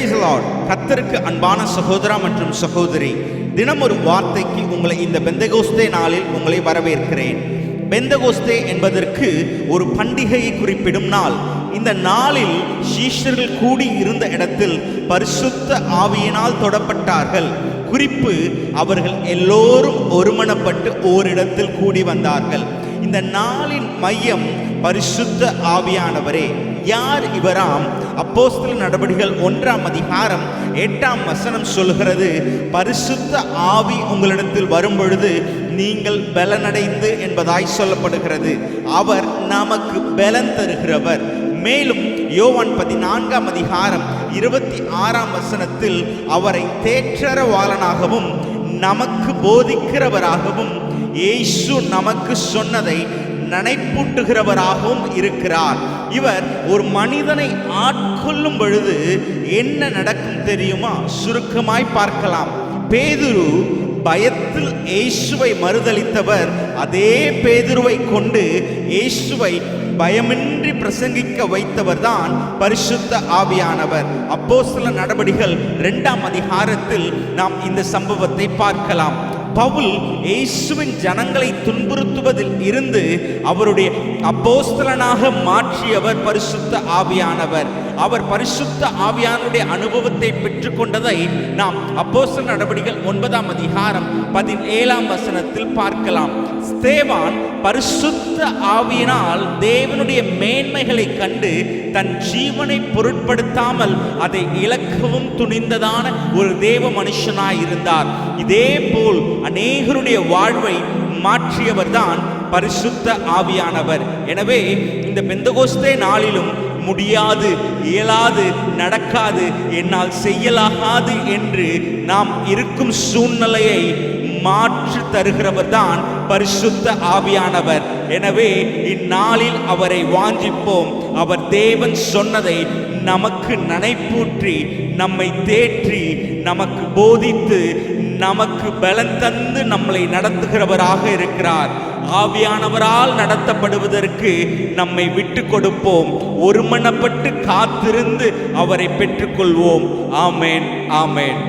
Praise the Lord. கர்த்தருக்கு அன்பான சகோதரா மற்றும் சகோதரி, தினம் ஒரு வார்த்தைக்கு உங்களை இந்த பெந்தகோஸ்தே நாளில் உங்களை வரவேற்கிறேன். பெந்தகோஸ்தே என்பதற்கு ஒரு பண்டிகையை குறிப்பிடும் நாள். இந்த நாளில் சீஷர்கள் கூடி இருந்த இடத்தில் பரிசுத்த ஆவியினால் தொடப்பட்டார்கள். குறிப்பு, அவர்கள் எல்லோரும் ஒருமனப்பட்டு ஓரிடத்தில் கூடி வந்தார்கள். இந்த நாளின் மையம் பரிசுத்த ஆவியானவரே. யார் இவராம்? அப்போஸ்தலர் நடபடிகள் 1ஆம் அதிகாரம் 8ஆம் வசனம் சொல்கிறது, பரிசுத்த ஆவி உங்களிடத்தில் வரும் பொழுது நீங்கள் பலனடைந்து என்பதாய் சொல்லப்படுகிறது. அவர் நமக்கு பலன் தருகிறவர். மேலும் யோவான் 14ஆம் அதிகாரம் 26ஆம் வசனத்தில் அவரை தேற்றரவாளனாகவும் நமக்கு போதிக்கிறவராகவும் இயேசு நமக்கு சொன்னதை நினைப்பூட்டுகிறவராகவும் இருக்கிறார். இவர் ஒரு மனிதனை ஆட்கொள்ளும் பொழுது என்ன நடக்கும் தெரியுமா? சுருக்கமாய் பார்க்கலாம். பேதுரு பயத்தில் இயேசுவை மறுதலித்தவர், அதே பேதுருவை கொண்டு இயேசுவை பயமின்றி பிரசங்கிக்க வைத்தவர் தான் பரிசுத்த ஆவியானவர். அப்போஸ்தலர் நடபடிகள் 2ஆம் அதிகாரத்தில் நாம் இந்த சம்பவத்தை பார்க்கலாம். பவுல் இயேசுவின் ஜனங்களை துன்புறுத்துவதில் இருந்து அவருடைய அப்போஸ்தலனாக மாற்றியவர் பரிசுத்த ஆவியானவர். அவர் பரிசுத்த ஆவியானுடைய அனுபவத்தை பெற்றுக்கொண்டதை நாம் அப்போஸ்தலர் நடபடிகள் 9ஆம் அதிகாரம் 17ஆம் வசனத்தில் பார்க்கலாம். ஸ்தேவான் பரிசுத்த ஆவியினால் தேவனுடைய மேன்மைகளை கண்டு தன் ஜீவனை பொருட்படுத்தாமல் அதை இழக்கவும் துணிந்ததான ஒரு தேவ மனுஷனாய் இருந்தார். இதே போல் அநேகருடைய வாழ்வை மாற்றியவர் தான் பரிசுத்த ஆவியானவர். எனவே இந்த பெந்தகோஸ்தே நாளிலும் முடியாது, இயலாது, நடக்காது, என்னால் செய்யலாகாது என்று நாம் இருக்கும் சூழ்நிலையை மாற்றி தருகிறவர் தான் பரிசுத்த ஆவியானவர். எனவே இந்நாளில் அவரை வாஞ்சிப்போம். அவர் தேவன் சொன்னதை நமக்கு நினைப்பூற்றி, நம்மை தேற்றி, நமக்கு போதித்து, நமக்கு பலன் தந்து நம்மளை நடத்துகிறவராக இருக்கிறார். ஆவியானவரால் நடத்தப்படுவதற்கு நம்மை விட்டு கொடுப்போம். ஒருமனப்பட்டு காத்திருந்து அவரை பெற்றுக்கொள்வோம். ஆமேன், ஆமேன்.